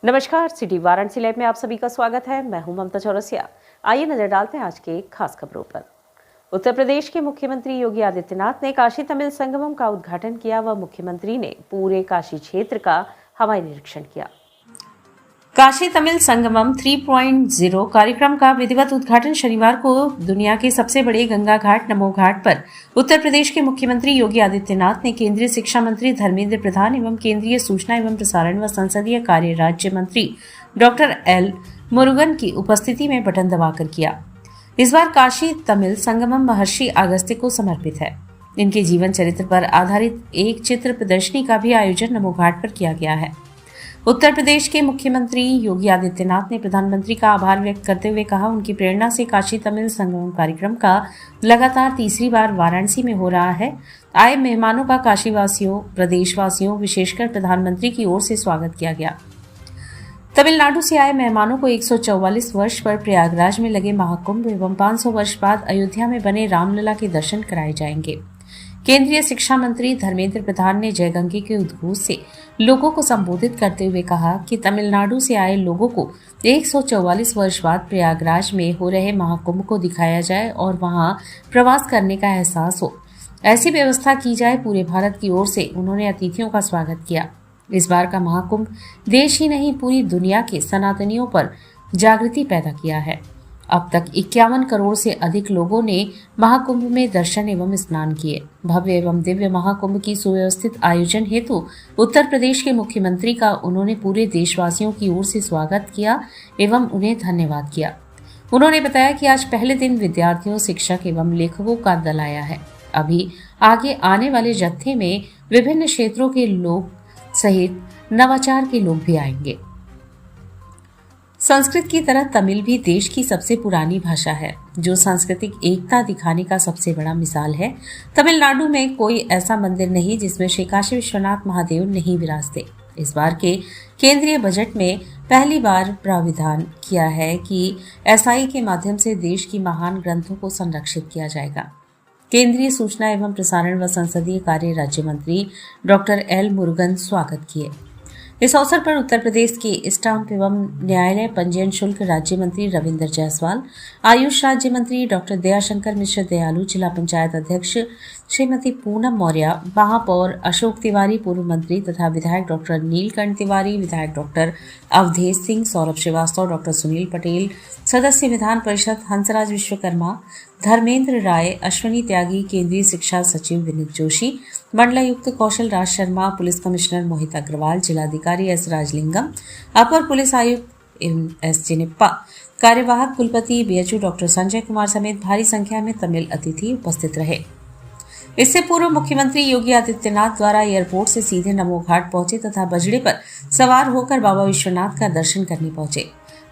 नमस्कार, city Varanasi live में आप सभी का स्वागत है। मैं हूं ममता चौरसिया। आइए नजर डालते हैं आज के खास खबरों पर। उत्तर प्रदेश के मुख्यमंत्री योगी आदित्यनाथ ने काशी तमिल संगमम का उद्घाटन किया व मुख्यमंत्री ने पूरे काशी क्षेत्र का हवाई निरीक्षण किया। काशी तमिल संगमम 3.0 कार्यक्रम का विधिवत उद्घाटन शनिवार को दुनिया के सबसे बड़े गंगा घाट नमो घाट पर उत्तर प्रदेश के मुख्यमंत्री योगी आदित्यनाथ ने केंद्रीय शिक्षा मंत्री धर्मेंद्र प्रधान एवं केंद्रीय सूचना एवं प्रसारण व संसदीय कार्य राज्य मंत्री डॉक्टर एल मुरुगन की उपस्थिति में बटन दबाकर किया। इस बार काशी तमिल संगमम महर्षि अगस्त्य को समर्पित है। इनके जीवन चरित्र पर आधारित एक चित्र प्रदर्शनी का भी आयोजन नमो घाट पर किया गया है। उत्तर प्रदेश के मुख्यमंत्री योगी आदित्यनाथ ने प्रधानमंत्री का आभार व्यक्त करते हुए कहा, उनकी प्रेरणा से काशी तमिल संगमम कार्यक्रम का लगातार तीसरी बार वाराणसी में हो रहा है। आए मेहमानों का काशीवासियों, प्रदेशवासियों, विशेषकर प्रधानमंत्री की ओर से स्वागत किया गया। तमिलनाडु से आए मेहमानों को 144 वर्ष पर प्रयागराज में लगे महाकुंभ एवं 500 वर्ष बाद अयोध्या में बने रामलला के दर्शन कराए जाएंगे। केंद्रीय शिक्षा मंत्री धर्मेंद्र प्रधान ने जयगंगे के उद्घोष से लोगों को संबोधित करते हुए कहा कि तमिलनाडु से आए लोगों को 144 वर्ष बाद प्रयागराज में हो रहे महाकुंभ को दिखाया जाए और वहां प्रवास करने का एहसास हो। ऐसी व्यवस्था की जाए। पूरे भारत की ओर से उन्होंने अतिथियों का स्वागत किया। इस बार का महाकुंभ देश ही नहीं पूरी दुनिया के सनातनियों पर जागृति पैदा किया है। अब तक 51 करोड़ से अधिक लोगों ने महाकुंभ में दर्शन एवं स्नान किए। भव्य एवं दिव्य महाकुंभ की सुव्यवस्थित आयोजन हेतु उत्तर प्रदेश के मुख्यमंत्री का उन्होंने पूरे देशवासियों की ओर से स्वागत किया एवं उन्हें धन्यवाद किया। उन्होंने बताया कि आज पहले दिन विद्यार्थियों, शिक्षक एवं लेखकों का दल आया है। अभी आगे आने वाले जत्थे में विभिन्न क्षेत्रों के लोग सहित नवाचार के लोग भी आएंगे। संस्कृत की तरह तमिल भी देश की सबसे पुरानी भाषा है, जो सांस्कृतिक एकता दिखाने का सबसे बड़ा मिसाल है। तमिलनाडु में कोई ऐसा मंदिर नहीं जिसमें श्री काशी विश्वनाथ महादेव नहीं विराजते। इस बार के केंद्रीय बजट में पहली बार प्राविधान किया है कि एसआई के माध्यम से देश की महान ग्रंथों को संरक्षित किया जाएगा। केंद्रीय सूचना एवं प्रसारण व संसदीय कार्य राज्य मंत्री डॉक्टर एल मुरुगन स्वागत किए। इस अवसर पर उत्तर प्रदेश के स्टाम्प एवं न्यायालय पंजीयन शुल्क राज्य मंत्री रविंद्र जायसवाल, आयुष राज्य मंत्री डॉक्टर दयाशंकर मिश्र दयालु, जिला पंचायत अध्यक्ष श्रीमती पूनम मौर्य, महापौर अशोक तिवारी, पूर्व मंत्री तथा विधायक डॉक्टर नीलकंठ तिवारी, विधायक डॉक्टर अवधेश सिंह, सौरभ श्रीवास्तव, डॉक्टर सुनील पटेल, सदस्य विधान परिषद हंसराज विश्वकर्मा, धर्मेंद्र राय, अश्विनी त्यागी, केंद्रीय शिक्षा सचिव विनीत जोशी, मंडलायुक्त कौशल राज शर्मा, पुलिस कमिश्नर मोहित अग्रवाल, जिलाधिकारी एस राजलिंगम, अपर पुलिस आयुक्त एस चिनिप्पा, कार्यवाहक कुलपति बीएचयू डॉक्टर संजय कुमार समेत भारी संख्या में तमिल अतिथि उपस्थित रहे। इससे पूर्व मुख्यमंत्री योगी आदित्यनाथ द्वारा एयरपोर्ट से सीधे नमो घाट पहुंचे तथा बजड़े पर सवार होकर बाबा विश्वनाथ का दर्शन करने पहुंचे।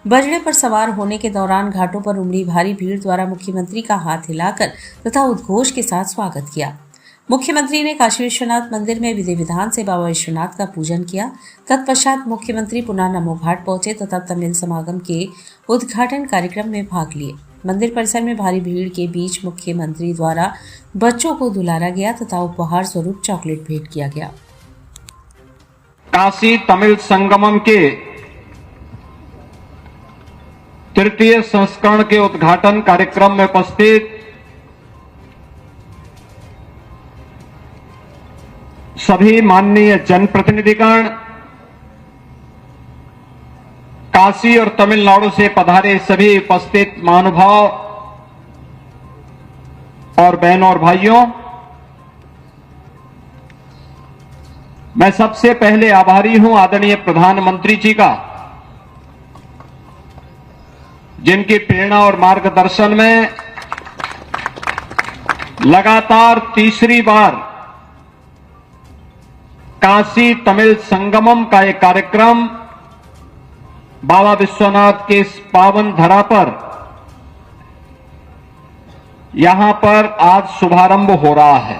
बजड़े पर सवार होने के दौरान घाटों पर उमड़ी भारी भीड़ द्वारा मुख्यमंत्री का हाथ हिलाकर तथा उद्घोष के साथ स्वागत किया। मुख्यमंत्री ने काशी विश्वनाथ मंदिर में विधि विधान से बाबा विश्वनाथ का पूजन किया। तत्पश्चात मुख्यमंत्री पुनः नमो घाट पहुंचे तथा तमिल समागम के उद्घाटन कार्यक्रम में भाग लिए। मंदिर परिसर में भारी भीड़ के बीच मुख्यमंत्री द्वारा बच्चों को दुलारा गया तथा उपहार स्वरूप चॉकलेट भेंट किया गया। काशी तमिल संगमम के तृतीय संस्करण के उद्घाटन कार्यक्रम में उपस्थित सभी माननीय जनप्रतिनिधिगण, काशी और तमिलनाडु से पधारे सभी उपस्थित महानुभाव और बहनों और भाइयों, मैं सबसे पहले आभारी हूं आदरणीय प्रधानमंत्री जी का, जिनकी प्रेरणा और मार्गदर्शन में लगातार तीसरी बार काशी तमिल संगमम का एक कार्यक्रम बाबा विश्वनाथ के इस पावन धरा पर यहां पर आज शुभारंभ हो रहा है।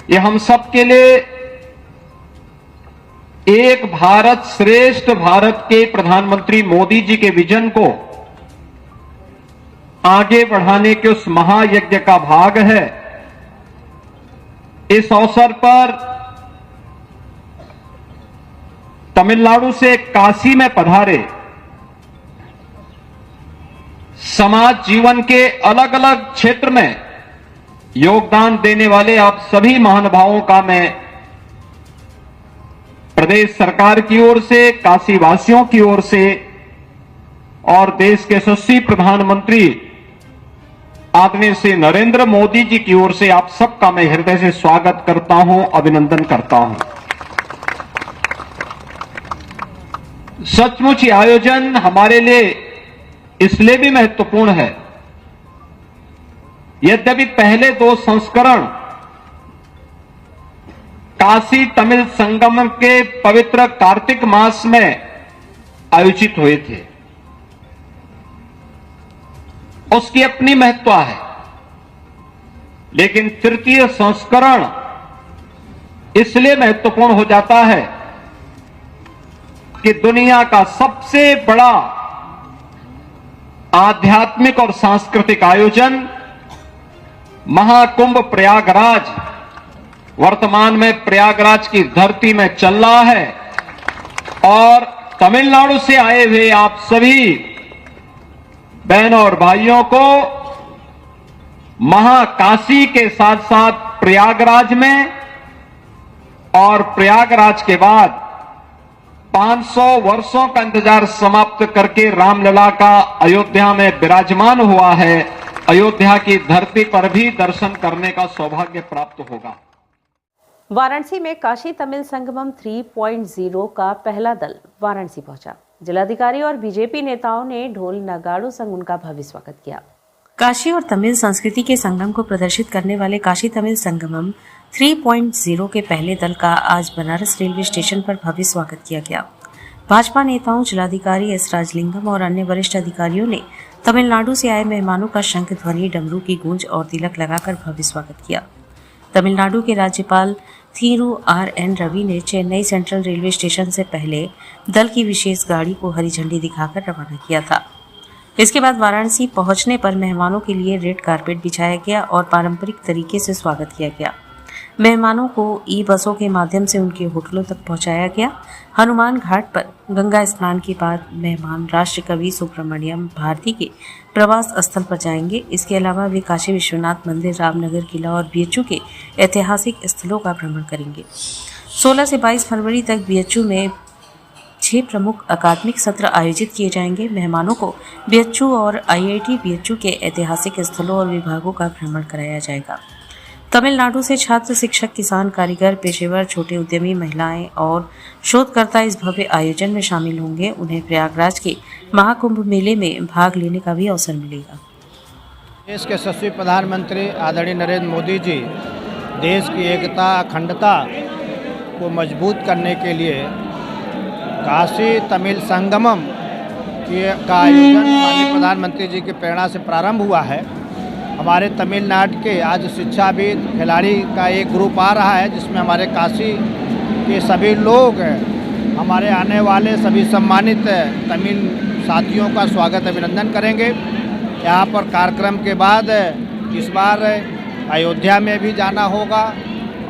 ये हम सब के लिए एक भारत श्रेष्ठ भारत के प्रधानमंत्री मोदी जी के विजन को आगे बढ़ाने के उस महायज्ञ का भाग है। इस अवसर पर तमिलनाडु से काशी में पधारे समाज जीवन के अलग अलग क्षेत्र में योगदान देने वाले आप सभी महानुभावों का मैं प्रदेश सरकार की ओर से, काशी वासियों की ओर से और देश के यशस्वी प्रधानमंत्री आदरणीय श्री नरेंद्र मोदी जी की ओर से आप सबका मैं हृदय से स्वागत करता हूं, अभिनंदन करता हूं। सचमुच ये आयोजन हमारे लिए इसलिए भी महत्वपूर्ण है, यद्यपि पहले 2 संस्करण काशी तमिल संगम के पवित्र कार्तिक मास में आयोजित हुए थे, उसकी अपनी महत्ता है, लेकिन तृतीय संस्करण इसलिए महत्वपूर्ण हो जाता है कि दुनिया का सबसे बड़ा आध्यात्मिक और सांस्कृतिक आयोजन महाकुंभ प्रयागराज वर्तमान में प्रयागराज की धरती में चल रहा है और तमिलनाडु से आए हुए आप सभी बहनों और भाइयों को महाकाशी के साथ साथ प्रयागराज में और प्रयागराज के बाद 500 वर्षों का इंतजार समाप्त करके रामलला का अयोध्या में विराजमान हुआ है। अयोध्या की धरती पर भी दर्शन करने का सौभाग्य प्राप्त होगा। वाराणसी में काशी तमिल संगमम 3.0 का पहला दल वाराणसी पहुंचा। जिलाधिकारी और बीजेपी नेताओं ने ढोल नगाड़ों संग उनका भव्य स्वागत किया। काशी और तमिल संस्कृति के संगम को प्रदर्शित करने वाले काशी तमिल संगमम 3.0 के पहले दल का आज बनारस रेलवे स्टेशन पर भव्य स्वागत किया गया। भाजपा नेताओं, जिलाधिकारी एस राजलिंगम और अन्य वरिष्ठ अधिकारियों ने तमिलनाडु से आए मेहमानों का शंख ध्वनि, डमरू की गूंज और तिलक लगाकर भव्य स्वागत किया। तमिलनाडु के राज्यपाल थीरू आर.एन. रवि ने चेन्नई सेंट्रल रेलवे स्टेशन से पहले दल की विशेष गाड़ी को हरी झंडी दिखाकर रवाना किया था। इसके बाद वाराणसी पहुंचने पर मेहमानों के लिए रेड कारपेट बिछाया गया और पारंपरिक तरीके से स्वागत किया गया। मेहमानों को ई बसों के माध्यम से उनके होटलों तक पहुंचाया गया। हनुमान घाट पर गंगा स्नान के बाद मेहमान राष्ट्र कवि सुब्रमण्यम भारती के प्रवास स्थल पर जाएंगे। इसके अलावा वे काशी विश्वनाथ मंदिर, रामनगर किला और बीएचयू के ऐतिहासिक स्थलों का भ्रमण करेंगे। 16 से 22 फरवरी तक बीएचयू में 6 प्रमुख अकादमिक सत्र आयोजित किए जाएंगे। मेहमानों को बीएचयू और आईआईटी बीएचयू के ऐतिहासिक स्थलों और विभागों का भ्रमण कराया जाएगा। तमिलनाडु से छात्र, शिक्षक, किसान, कारीगर, पेशेवर, छोटे उद्यमी, महिलाएं और शोधकर्ता इस भव्य आयोजन में शामिल होंगे। उन्हें प्रयागराज के महाकुंभ मेले में भाग लेने का भी अवसर मिलेगा। देश के यशस्वी प्रधानमंत्री आदरणीय नरेंद्र मोदी जी देश की एकता, अखंडता को मजबूत करने के लिए काशी तमिल संगमम का आयोजन माननीय प्रधानमंत्री जी की प्रेरणा से प्रारंभ हुआ है। हमारे तमिलनाडु के आज शिक्षाविद, खिलाड़ी का एक ग्रुप आ रहा है, जिसमें हमारे काशी के सभी लोग हमारे आने वाले सभी सम्मानित तमिल साथियों का स्वागत, अभिनंदन करेंगे। यहाँ पर कार्यक्रम के बाद इस बार अयोध्या में भी जाना होगा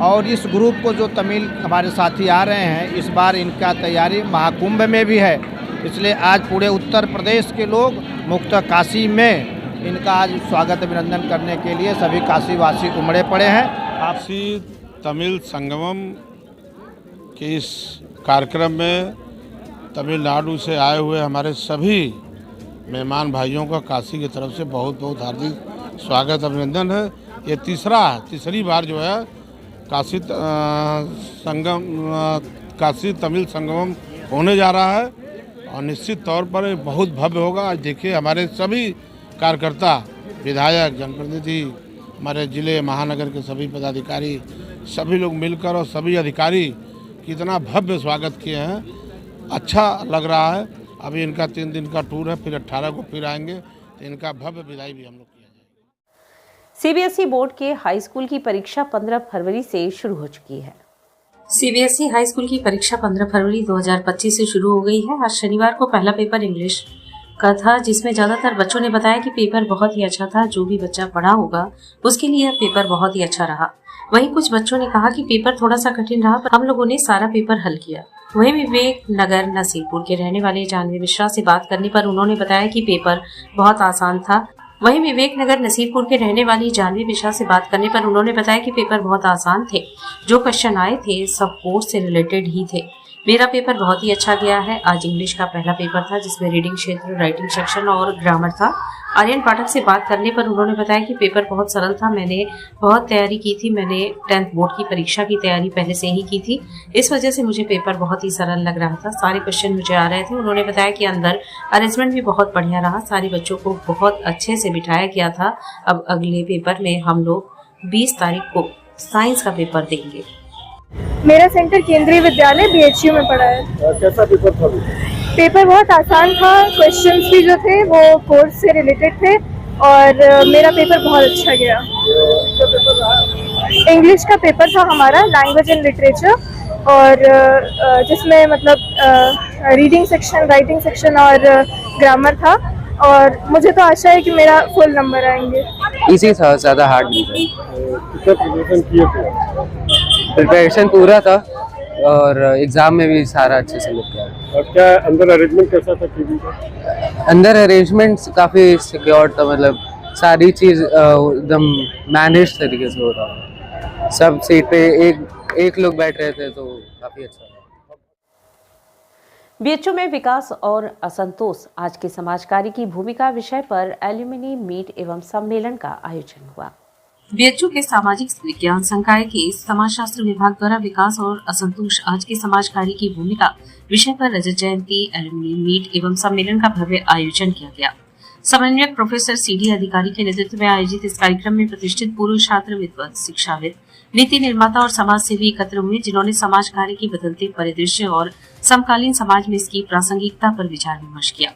और इस ग्रुप को जो तमिल हमारे साथी आ रहे हैं, इस बार इनका तैयारी महाकुंभ में भी है। इसलिए आज पूरे उत्तर प्रदेश के लोग मुक्त काशी में इनका आज स्वागत, अभिनंदन करने के लिए सभी काशीवासी उमड़े पड़े हैं। काशी तमिल संगमम के इस कार्यक्रम में तमिलनाडु से आए हुए हमारे सभी मेहमान भाइयों का काशी की तरफ से बहुत बहुत हार्दिक स्वागत, अभिनंदन है। ये तीसरी बार जो है काशी तमिल संगमम होने जा रहा है और निश्चित तौर पर बहुत भव्य होगा। आज देखिए हमारे सभी कार्यकर्ता, विधायक, जनप्रतिनिधि, हमारे जिले महानगर के सभी पदाधिकारी, सभी लोग मिलकर और सभी अधिकारी कितना भव्य स्वागत किए हैं। अच्छा लग रहा है। अभी इनका 3 दिन का टूर है, फिर 18 को फिर आएंगे, तो इनका भव्य विदाई भी हम लोग किया जाएगा। सीबीएसई बोर्ड के हाई स्कूल की परीक्षा 15 फरवरी से शुरू हो चुकी है। सीबीएसई हाई स्कूल की परीक्षा 15 फरवरी 2025 से शुरू हो गई है। आज शनिवार को पहला पेपर इंग्लिश का था, जिसमें ज्यादातर बच्चों ने बताया कि पेपर बहुत ही अच्छा था। जो भी बच्चा पढ़ा होगा उसके लिए पेपर बहुत ही अच्छा रहा। वहीं कुछ बच्चों ने कहा कि पेपर थोड़ा सा कठिन रहा, पर हम लोगों ने सारा पेपर हल किया। वहीं विवेक नगर नसीरपुर के रहने वाले जानवी मिश्रा से बात करने पर उन्होंने बताया कि पेपर बहुत आसान था। वहीं विवेक नगर नसीरपुर के रहने वाली जानवी मिश्रा से बात करने पर उन्होंने बताया कि पेपर बहुत आसान थे। जो क्वेश्चन आए थे सब कोर्स से रिलेटेड ही थे। मेरा पेपर बहुत ही अच्छा गया है। आज इंग्लिश का पहला पेपर था, जिसमें रीडिंग क्षेत्र, राइटिंग सेक्शन और ग्रामर था। आर्यन पाठक से बात करने पर उन्होंने बताया कि पेपर बहुत सरल था। मैंने बहुत तैयारी की थी। मैंने 10th बोर्ड की परीक्षा की तैयारी पहले से ही की थी। इस वजह से मुझे पेपर बहुत ही सरल लग रहा था। सारे क्वेश्चन मुझे आ रहे थे। उन्होंने बताया कि अंदर अरेंजमेंट भी बहुत बढ़िया रहा। सारे बच्चों को बहुत अच्छे से बिठाया गया था। अब अगले पेपर में हम लोग 20 तारीख को साइंस का पेपर देंगे। मेरा सेंटर केंद्रीय विद्यालय BHU में पड़ा है। कैसा पेपर था? पेपर बहुत आसान था। क्वेश्चंस भी जो थे वो कोर्स से रिलेटेड थे और मेरा पेपर बहुत अच्छा गया। इंग्लिश का पेपर था हमारा, लैंग्वेज एंड लिटरेचर, और जिसमें मतलब रीडिंग सेक्शन, राइटिंग सेक्शन और ग्रामर था। और मुझे तो आशा है कि मेरा फुल नंबर आएंगे। इजी था, ज़्यादा हार्ड नहीं था। कितना प्रिपरेशन किए थे? प्रिपरेशन पूरा था और एग्ज़ाम में भी सारा अच्छे से लिख गया। और क्या अंदर अरेंजमेंट कैसा था टीवी का? अंदर अरेंजमेंट काफ़ी सिक्योर था, मतलब सारी चीज़ एकदम मैनेज तरीके से हो रहा था। सब सीट पे एक लोग बैठ रहे थे, तो काफ़ी अच्छा था। BHU में विकास और असंतोष, आज के समाज कार्य की भूमिका विषय पर एल्यूमिनी मीट एवं सम्मेलन का आयोजन हुआ। BHU के सामाजिक विज्ञान संकाय के समाजशास्त्र विभाग द्वारा विकास और असंतोष, आज के समाज कार्य की भूमिका विषय पर रजत जयंती एल्यूमिनी मीट एवं सम्मेलन का भव्य आयोजन किया गया। समन्वयक प्रोफेसर CD अधिकारी के नेतृत्व में आयोजित इस कार्यक्रम में प्रतिष्ठित पूर्व छात्र, विद्वान, शिक्षाविद, नीति निर्माता और समाज सेवी एकत्र हुए, जिन्होंने समाज कार्य के बदलते परिदृश्य और समकालीन समाज में इसकी प्रासंगिकता पर विचार विमर्श किया।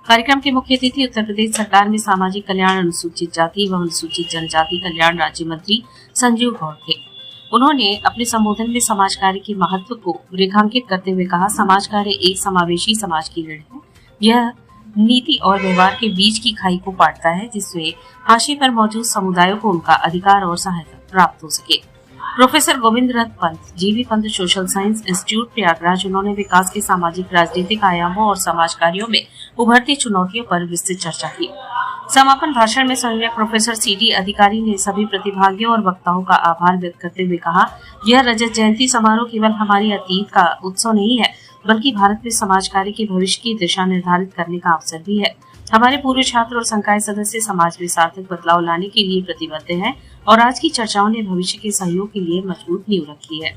कार्यक्रम के मुख्य अतिथि उत्तर प्रदेश सरकार में सामाजिक कल्याण, अनुसूचित जाति व अनुसूचित जनजाति कल्याण राज्य मंत्री संजीव गौड़ थे। उन्होंने अपने संबोधन में समाज कार्य के महत्व को रेखांकित करते हुए कहा, समाज कार्य एक समावेशी समाज की ऋण है। यह नीति और व्यवहार के बीच की खाई को पाटता है, जिससे हाशिए पर मौजूद समुदायों को उनका अधिकार और सहायता प्राप्त हो सके। प्रोफेसर गोविंद रथ पंत, जीवी Pant social science institute Prayagraj, उन्होंने विकास के सामाजिक राजनीतिक आयामों और समाज कार्यों में उभरती चुनौतियों पर विस्तृत चर्चा की। समापन भाषण में संयोजक प्रोफेसर CD अधिकारी ने सभी प्रतिभागियों और वक्ताओं का आभार व्यक्त करते हुए कहा, यह रजत जयंती समारोह केवल हमारी अतीत का उत्सव नहीं है, बल्कि भारत में समाज कार्य के भविष्य की दिशा निर्धारित करने का अवसर भी है। हमारे पूर्व छात्र और संकाय सदस्य समाज में सार्थक बदलाव लाने के लिए प्रतिबद्ध हैं और आज की चर्चाओं ने भविष्य के सहयोग के लिए मजबूत नींव रखी है।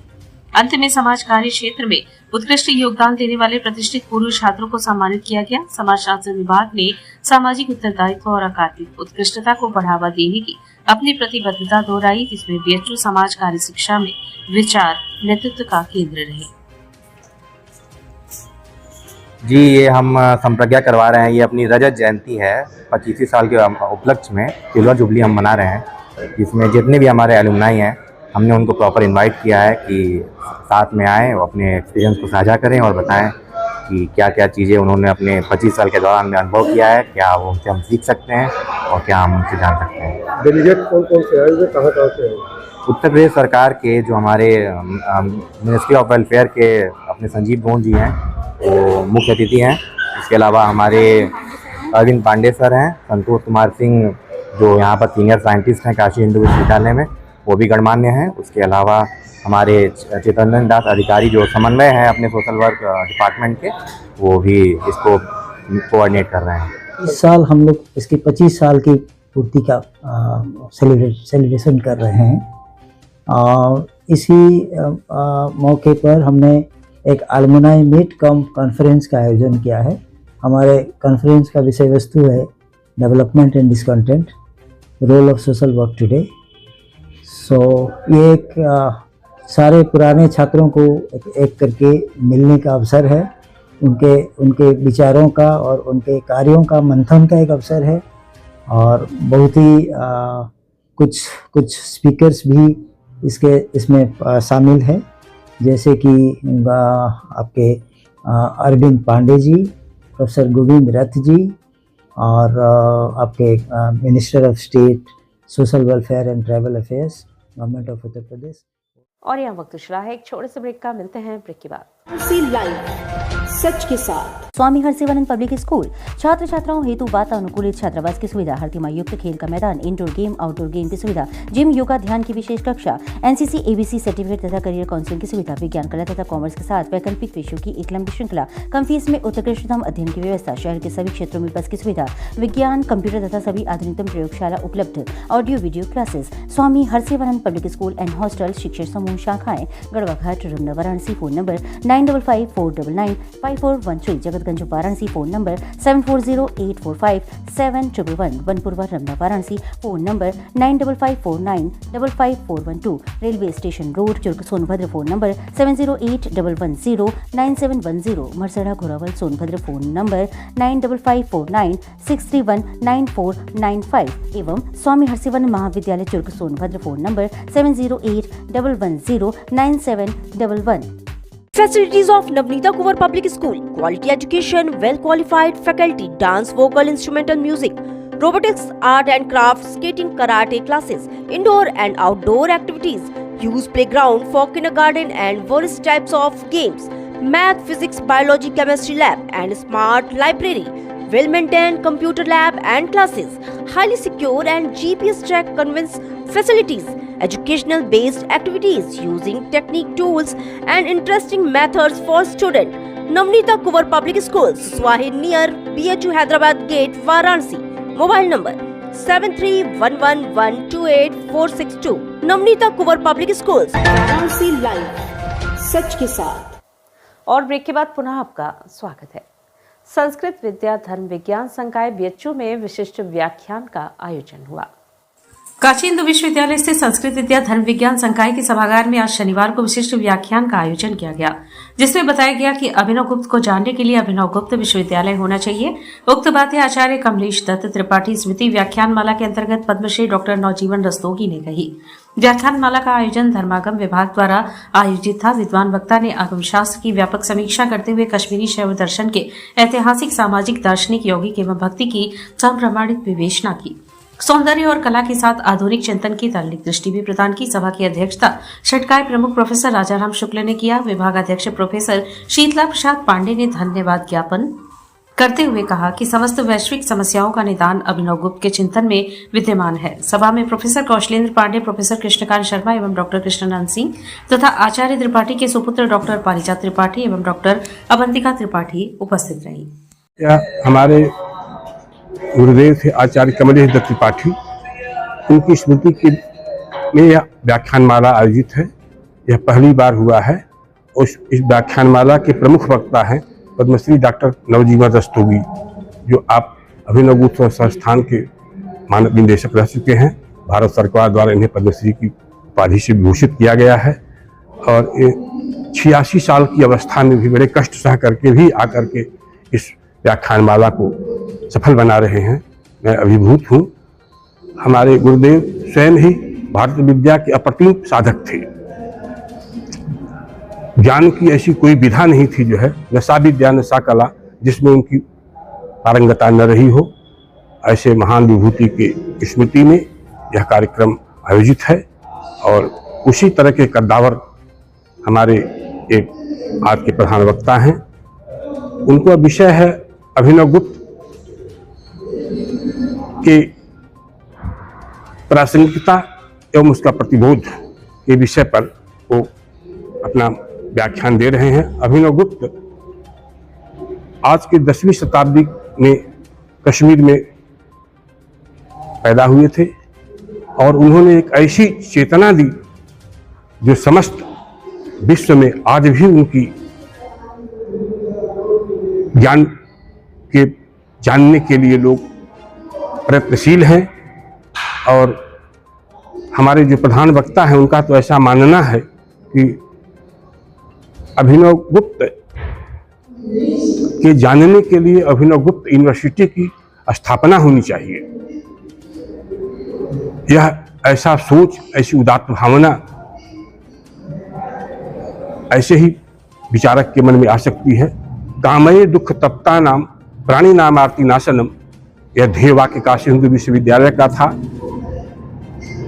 अंत में समाज कार्य क्षेत्र में उत्कृष्ट योगदान देने वाले प्रतिष्ठित पूर्व छात्रों को सम्मानित किया गया। समाज शास्त्र विभाग ने सामाजिक उत्तरदायित्व और अकादमिक उत्कृष्टता को बढ़ावा देने की अपनी प्रतिबद्धता दोहराई, जिसमें BHU समाज कार्य शिक्षा में विचार नेतृत्व का केंद्र रहे। जी, ये हम संप्रज्ञा करवा रहे हैं। ये अपनी रजत जयंती है, 25 साल के उपलक्ष्य में सिल्वर जुबली हम मना रहे हैं। इसमें जितने भी हमारे एलुमनाई हैं, हमने उनको प्रॉपर इनवाइट किया है कि साथ में आएँ और अपने एक्सपीरियंस को साझा करें और बताएं कि क्या क्या चीज़ें उन्होंने अपने 25 साल के दौरान में अनुभव किया है, क्या वो उनसे हम सीख सकते हैं और क्या हम उनसे जान सकते हैं। डेलीगेट कौन कौन से आए, कहाँ से आए? उत्तर प्रदेश सरकार के जो हमारे मिनिस्ट्री ऑफ वेलफेयर के अपने संजीव गोंड जी हैं, वो मुख्य अतिथि हैं। इसके अलावा हमारे अरविंद पांडे सर हैं, संतोष कुमार सिंह जो यहाँ पर सीनियर साइंटिस्ट हैं काशी हिंदू विश्वविद्यालय में, वो भी गणमान्य हैं। उसके अलावा हमारे चितरंजन दास अधिकारी जो समन्वय हैं अपने सोशल वर्क डिपार्टमेंट के, वो भी इसको कोऑर्डिनेट कर रहे हैं। इस साल हम लोग इसकी 25 साल की पूर्ति का सेलिब्रेशन कर रहे हैं। इसी मौके पर हमने एक एलुमनाई मीट कम कॉन्फ्रेंस का आयोजन किया है। हमारे कॉन्फ्रेंस का विषय वस्तु है development and discontent, role of social work today. So ये एक सारे पुराने छात्रों को एक करके मिलने का अवसर है, उनके विचारों का और उनके कार्यों का मंथन का एक अवसर है। और बहुत ही कुछ स्पीकर्स भी इसमें शामिल है, जैसे कि आपके अरविंद पांडे जी, प्रोफेसर गोविंद रथ जी, और आपके minister of state social welfare and tribal affairs, government of Uttar Pradesh. और यहाँ वक्त चला है एक छोटे से ब्रेक का, मिलते हैं ब्रेक के बाद। सच के साथ स्वामी हरसिवानंद पब्लिक स्कूल छात्र छात्राओं हेतु वातानुकूलित छात्रावास की सुविधा, हर युक्त खेल का मैदान, इंडोर गेम आउटडोर गेम की सुविधा, जिम, योगा, ध्यान की विशेष कक्षा, एनसीसी एबीसी सर्टिफिकेट तथा करियर काउंसलिंग की सुविधा, विज्ञान कला तथा कॉमर्स के साथ वैकल्पिक विषयों की एक लंबी श्रृंखला, कम फीस में उत्कृष्टतम अध्ययन की व्यवस्था, शहर के सभी क्षेत्रों में बस की सुविधा, विज्ञान, कंप्यूटर तथा सभी आधुनिकतम प्रयोगशाला उपलब्ध, audio video classes. Swami Harsivanand public school and hostel, शिक्षण समूह शाखाएं Garhwa Ghat, Ramna, Varanasi. Phone number 9554995413, Jagatganj Varanasi. Phone number 7408457111, Banpurwa, Ramna, Varanasi. Phone number 9554955412, railway station road, Churk, Sonbhadra. Phone number 7081109710, Marsara, Ghorawal, Sonbhadra. Phone number 954963199495 एवं स्वामी हरसिवानंद महाविद्यालय, Churk, Sonbhadra. Phone number 7081109711। Facilities of Navneeta Kuvar Public School: quality education, well qualified faculty, dance, vocal, instrumental music, robotics, art and crafts, skating, karate classes, indoor and outdoor activities, used playground for kindergarten and various types of games, math, physics, biology, chemistry lab and smart library, well maintained computer lab and classes, highly secure and GPS track conveyance facilities, educational based activities using technique, tools and interesting methods for student. Navneeta Kuvar Public Schools, Swahi near BHU Hyderabad Gate, Varanasi. Mobile number 7311128462. Navneeta Kuvar Public Schools, Varanasi live, सच के साथ। और break के बाद पुनः आपका स्वागत है। संस्कृत विद्या धर्म विज्ञान संकाय बीएचयू में विशिष्ट व्याख्यान का आयोजन हुआ। काशी हिंदू विश्वविद्यालय से संस्कृत विद्या धर्म विज्ञान संकाय के सभागार में आज शनिवार को विशिष्ट व्याख्यान का आयोजन किया गया, जिसमें बताया गया कि अभिनव गुप्त को जानने के लिए अभिनव गुप्त विश्वविद्यालय होना चाहिए। उक्त बातें आचार्य कमलेश दत्त त्रिपाठी स्मृति व्याख्यानमाला के अंतर्गत पद्मश्री डॉक्टर नवजीवन रस्तोगी ने कही। व्याख्यानमाला का आयोजन धर्मागम विभाग द्वारा आयोजित था। विद्वान वक्ता ने आगम शास्त्र की व्यापक समीक्षा करते हुए कश्मीरी शैव दर्शन के ऐतिहासिक, सामाजिक, दार्शनिक, यौगिक एवं भक्ति की संप्रमाणित विवेचना की। सौंदर्य और कला के साथ आधुनिक चिंतन की तार्किक दृष्टि भी प्रदान की। सभा की अध्यक्षता षटकाय प्रमुख प्रोफेसर राजाराम शुक्ल ने किया। विभागाध्यक्ष प्रोफेसर शीतला प्रसाद पांडे ने धन्यवाद ज्ञापन करते हुए कहा कि समस्त वैश्विक समस्याओं का निदान अभिनव गुप्त के चिंतन में विद्यमान है। सभा में प्रोफेसर कौशलेंद्र पांडे, प्रोफेसर कृष्णकांत शर्मा एवं डॉक्टर कृष्णानंद सिंह तथा आचार्य त्रिपाठी के सुपुत्र डॉक्टर पारिजात त्रिपाठी एवं डॉक्टर अवंतिका त्रिपाठी उपस्थित रही। हमारे गुरुदेव थे आचार्य कमलेश दत्त त्रिपाठी, उनकी स्मृति के में यह व्याख्यानमाला आयोजित है। यह पहली बार हुआ है। इस व्याख्यानमाला के प्रमुख वक्ता हैं पद्मश्री डॉक्टर नवजीवन रस्तोगी, जो आप अभिनव गुप्त संस्थान के मानद निदेशक रह चुके हैं। भारत सरकार द्वारा इन्हें पद्मश्री की उपाधि से विभूषित किया गया है और 86 साल की अवस्था में भी बड़े कष्ट सह करके भी आकर के इस व्याख्यानमाला को सफल बना रहे हैं। मैं अभिभूत हूँ। हमारे गुरुदेव स्वयं ही भारतीय विद्या के अप्रतिम साधक थे। ज्ञान की ऐसी कोई विधा नहीं थी जो है न सा विद्या न सा कला जिसमें उनकी पारंगता न रही हो। ऐसे महान विभूति के स्मृति में यह कार्यक्रम आयोजित है और उसी तरह के कद्दावर हमारे एक आज के प्रधान वक्ता हैं। उनका विषय है अभिनव गुप्त के प्रासंगिकता एवं उसका प्रतिबोध के विषय पर वो अपना व्याख्यान दे रहे हैं। अभिनव गुप्त आज के 10वीं शताब्दी में कश्मीर में पैदा हुए थे और उन्होंने एक ऐसी चेतना दी जो समस्त विश्व में आज भी उनकी ज्ञान के जानने के लिए लोग प्रयत्नशील हैं। और हमारे जो प्रधान वक्ता हैं उनका तो ऐसा मानना है कि अभिनव गुप्त के जानने के लिए अभिनव गुप्त यूनिवर्सिटी की स्थापना होनी चाहिए। यह ऐसा सोच, ऐसी उदात्त भावना ऐसे ही विचारक के मन में आ सकती है। कामये दुख तप्ता नाम प्राणी नाम आरती नाशनम यह ध्येय वाक्य काशी हिंदू विश्वविद्यालय का था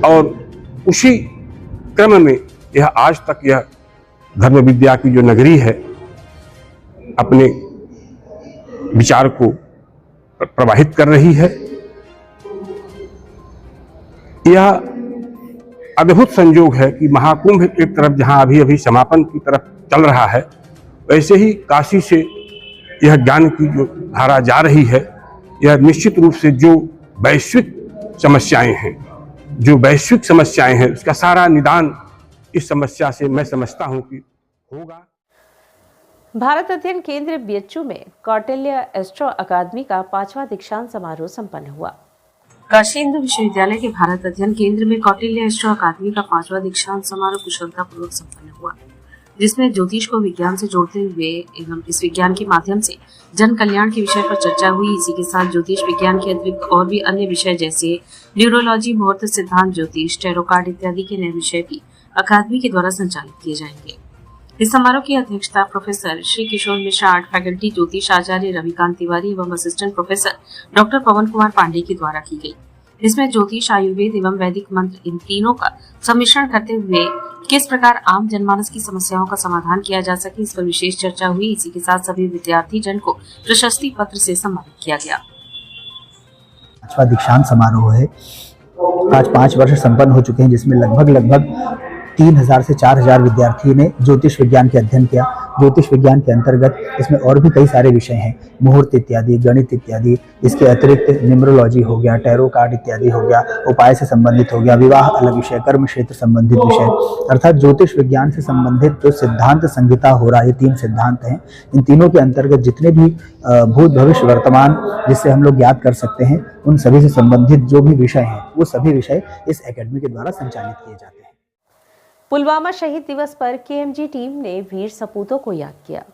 और उसी क्रम में यह आज तक यह धर्म विद्या की जो नगरी है अपने विचार को प्रवाहित कर रही है। यह अद्भुत संयोग है कि महाकुंभ एक तरफ जहां अभी अभी समापन की तरफ चल रहा है, वैसे ही काशी से यह ज्ञान की जो धारा जा रही है, यह निश्चित रूप से जो वैश्विक समस्याएं हैं उसका सारा निदान इस समस्या से मैं समझता हूं कि होगा। भारत अध्ययन केंद्र बीएचयू में कौटिल्य एस्ट्रो अकादमी का 5वां दीक्षांत समारोह संपन्न हुआ। काशी हिंदू विश्वविद्यालय के भारत अध्ययन केंद्र में कौटिल्य एस्ट्रो अकादमी का 5वां दीक्षांत समारोह कुशलतापूर्वक संपन्न हुआ, जिसमें ज्योतिष को विज्ञान से जोड़ते हुए एवं इस विज्ञान के माध्यम से जन कल्याण के विषय पर चर्चा हुई। इसी के साथ ज्योतिष विज्ञान के अतिरिक्त और भी अन्य विषय जैसे न्यूरोलॉजी, मुहूर्त सिद्धांत, ज्योतिष, टैरो कार्ड इत्यादि के नए विषय भी अकादमी के द्वारा संचालित किए जाएंगे। इस समारोह की अध्यक्षता प्रोफेसर श्री किशोर मिश्रा, आर्ट फैकल्टी ज्योतिष आचार्य रविकांत तिवारी एवं असिस्टेंट प्रोफेसर डॉक्टर पवन कुमार पांडे के द्वारा की गई। इसमें ज्योतिष, आयुर्वेद एवं वैदिक मंत्र इन तीनों का सम्मिश्रण करते हुए किस प्रकार आम जनमानस की समस्याओं का समाधान किया जा सके, इस पर विशेष चर्चा हुई। इसी के साथ सभी विद्यार्थी जन को प्रशस्ति पत्र से सम्मानित किया गया। 5वां दीक्षांत समारोह है। आज 5 वर्ष संपन्न हो चुके हैं, जिसमें लगभग 3000 से 4000 विद्यार्थी ने ज्योतिष विज्ञान के अध्ययन किया। ज्योतिष विज्ञान के अंतर्गत इसमें और भी कई सारे विषय हैं, मुहूर्त इत्यादि, गणित इत्यादि। इसके अतिरिक्त न्यूमरोलॉजी हो गया, टैरो कार्ड इत्यादि हो गया, उपाय से संबंधित हो गया, विवाह अलग विषय, कर्म क्षेत्र संबंधित विषय, अर्थात ज्योतिष विज्ञान से संबंधित जो सिद्धांत संहिता हो रहा है, 3 सिद्धांत हैं। इन तीनों के अंतर्गत जितने भी भूत, भविष्य, वर्तमान जिससे हम लोग ज्ञात कर सकते हैं, उन सभी से संबंधित जो भी विषय हैं वो सभी विषय इस एकेडमी के द्वारा संचालित किए जाते हैं। पुलवामा शहीद दिवस पर केएमजी टीम ने वीर सपूतों को याद किया।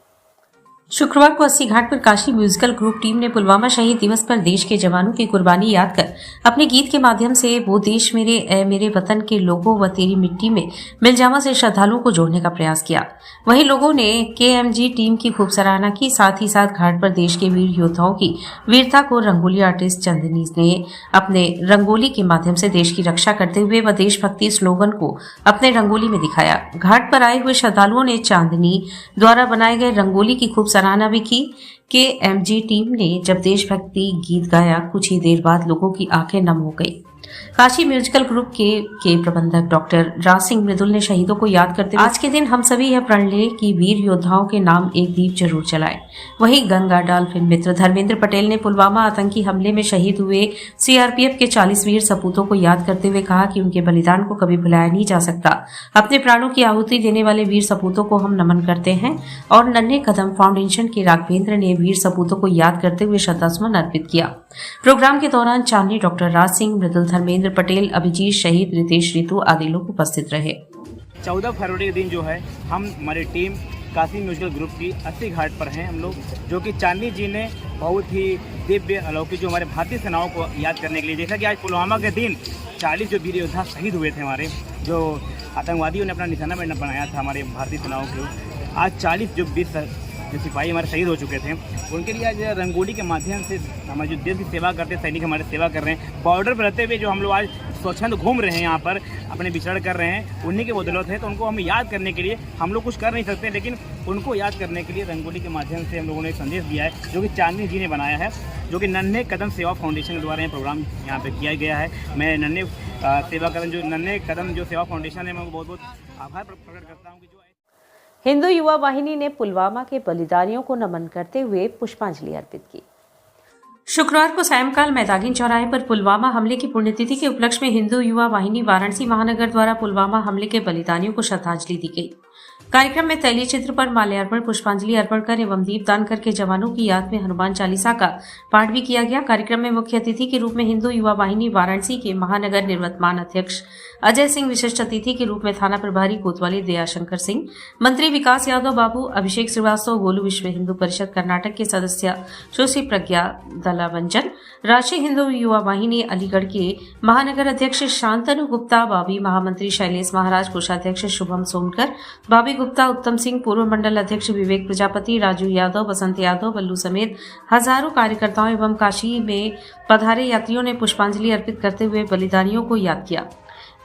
शुक्रवार को 80 घाट पर काशी म्यूजिकल ग्रुप टीम ने पुलवामा शहीद दिवस पर देश के जवानों की कुर्बानी याद कर अपने गीत के माध्यम से वो देश मेरे ए मेरे वतन के लोगों व तेरी मिट्टी में मिलजामा से श्रद्धालुओं को जोड़ने का प्रयास किया। वहीं लोगों ने केएमजी टीम की खूब सराहना की। साथ ही साथ घाट पर देश के वीर योद्धाओं की वीरता को रंगोली आर्टिस्ट चांदनी ने अपने रंगोली के माध्यम से देश की रक्षा करते हुए व देशभक्ति स्लोगन को अपने रंगोली में दिखाया। घाट पर आए हुए श्रद्धालुओं ने चांदनी द्वारा बनाए गए रंगोली की खूब सराहना भी की। केएमजी टीम ने जब देशभक्ति गीत गाया, कुछ ही देर बाद लोगों की आंखें नम हो गई। काशी म्यूजिकल ग्रुप के प्रबंधक डॉक्टर राज सिंह मृदुल ने शहीदों को याद करते हुए आज के दिन हम सभी यह प्रण लें कि वीर योद्धाओं के नाम एक दीप जरूर जलाएं। वहीं गंगा डॉल्फिन मित्र धर्मेंद्र पटेल ने पुलवामा आतंकी हमले में शहीद हुए सीआरपीएफ के 40 वीर सपूतों को याद करते हुए कहा कि उनके बलिदान को कभी भुलाया नहीं जा सकता। अपने प्राणों की आहुति देने वाले वीर सपूतों को हम नमन करते हैं। और नन्हे कदम फाउंडेशन के राघवेंद्र ने वीर सपूतों को याद करते हुए श्रद्धासुमन अर्पित किया। प्रोग्राम के दौरान चांदनी डॉक्टर राज सिंह मृदुल, धर्मेंद्र पटेल, अभिजीत शहीद, रितेश ऋतु आदि लोग उपस्थित रहे। 14 फरवरी के दिन जो है हम हमारी टीम काशी म्यूजिकल ग्रुप की 80 घाट पर हैं हम लोग, जो कि चांदनी जी ने बहुत ही दिव्य अलौकिक जो हमारे भारतीय सेनाओं को याद करने के लिए, जैसा कि आज पुलवामा के दिन 40 जो वीर योद्धा शहीद हुए थे हमारे, जो आतंकवादियों ने अपना निशाना बनाया था हमारे भारतीय सेनाओं को, आज 40 जो वीर जो सिपाही हमारे शहीद हो चुके थे, उनके लिए आज रंगोली के माध्यम से हमारे जो देश की सेवा करते सैनिक हमारे सेवा कर रहे हैं। बॉर्डर पर रहते हुए जो हम लोग आज स्वच्छंद घूम रहे हैं, यहाँ पर अपने विचरण कर रहे हैं, उन्हीं के बदौलत है। तो उनको हम याद करने के लिए हम लोग कुछ कर नहीं सकते, लेकिन उनको याद करने के लिए रंगोली के माध्यम से हम लोगों ने एक संदेश दिया है, जो कि चांदनी जी ने बनाया है, जो कि नन्हे कदम सेवा फाउंडेशन के द्वारा ये प्रोग्राम यहाँ पे किया गया है। मैं नन्हे कदम जो सेवा फाउंडेशन है, मैं बहुत बहुत आभार प्रकट करता हूँ कि जो हिंदू युवा वाहिनी ने पुलवामा के बलिदानियों को नमन करते हुए पुष्पांजलि अर्पित की। शुक्रवार को सायंकाल मैदागिन चौराहे पर पुलवामा हमले की पुण्यतिथि के उपलक्ष्य में हिंदू युवा वाहिनी वाराणसी महानगर द्वारा पुलवामा हमले के बलिदानियों को श्रद्धांजलि दी गई। कार्यक्रम में तैलीय चित्र पर माल्यार्पण, पुष्पांजलि अर्पण कर एवं दीपदान करके जवानों की याद में हनुमान चालीसा का पाठ भी किया गया। कार्यक्रम में मुख्य अतिथि के रूप में हिंदू युवा वाहिनी वाराणसी के महानगर निवर्तमान अध्यक्ष अजय सिंह, विशिष्ट अतिथि के रूप में थाना प्रभारी कोतवाली दयाशंकर सिंह, मंत्री विकास यादव बाबू, अभिषेक श्रीवास्तव, गोलू, विश्व हिंदू परिषद कर्नाटक के सदस्य सुश्री प्रज्ञा दलावंजन, राष्ट्रीय हिंदू युवा वाहिनी अलीगढ़ के महानगर अध्यक्ष शांतनु गुप्ता, बाबी महामंत्री शैलेश महाराज, कोषाध्यक्ष शुभम सोनकर, बाबी गुप्ता, उत्तम सिंह, पूर्व मंडल अध्यक्ष विवेक प्रजापति, राजू यादव, बसंत यादव, बल्लू समेत हजारों कार्यकर्ताओं एवं काशी में पधारे यात्रियों ने पुष्पांजलि अर्पित करते हुए बलिदानियों को याद किया।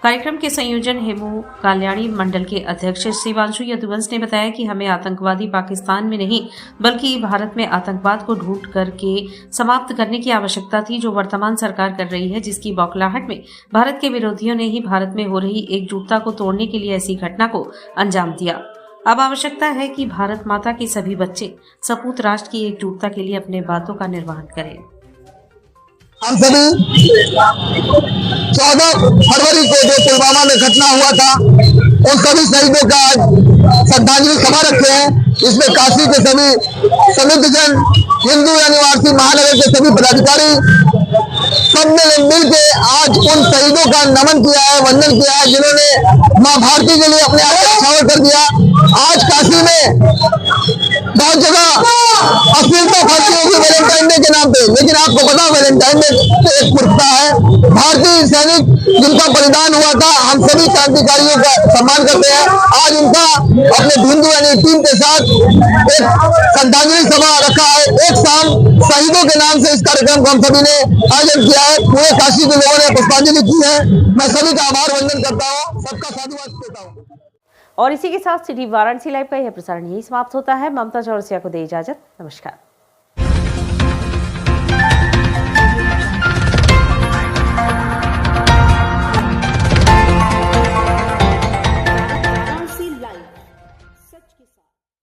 कार्यक्रम के संयोजन हेमू काल्याणी मंडल के अध्यक्ष शिवांशु यदुवंश ने बताया कि हमें आतंकवादी पाकिस्तान में नहीं बल्कि भारत में आतंकवाद को ढूंढ करके समाप्त करने की आवश्यकता थी, जो वर्तमान सरकार कर रही है, जिसकी बौखलाहट में भारत के विरोधियों ने ही भारत में हो रही एकजुटता को तोड़ने के लिए ऐसी घटना को अंजाम दिया। अब आवश्यकता है कि भारत माता के सभी बच्चे सपूत राष्ट्र की एकजुटता के लिए अपने बातों का निर्वहन करें। हम सभी 14 फरवरी को जो पुलवामा में घटना हुआ था, उन सभी शहीदों का आज श्रद्धांजलि सभा रखे हैं। इसमें काशी के सभी समृद्धजन, हिंदू या निवासी महानगर के सभी पदाधिकारी सबने मिल के आज उन शहीदों का नमन किया है, वंदन किया है, जिन्होंने माँ भारती के लिए अपने आप को न्यौछावर कर दिया। आज काशी में बहुत जगह अश्लीलता फैलती होगी वैलेंटाइन डे के नाम पे, लेकिन आपको पता वैलेंटाइन डे एक मूर्खता है। भारतीय सैनिक जिनका बलिदान हुआ था, हम सभी क्रांतिकारियों का सम्मान करते हैं। आज उनका अपने हिंदू यानी टीम के साथ एक श्रद्धांजलि सभा रखा है। एक शाम शहीदों के नाम से इस कार्यक्रम को हम सभी ने आयोजन किया है। पूरे काशी के लोगों ने पुष्पांजलि की है। मैं सभी का आभार वंदन करता हूँ, सबका साधुवाद देता हूँ। और इसी के साथ सिटी वाराणसी लाइव का यह प्रसारण यही समाप्त होता है। ममता चौरसिया को दे इजाजत। नमस्कार।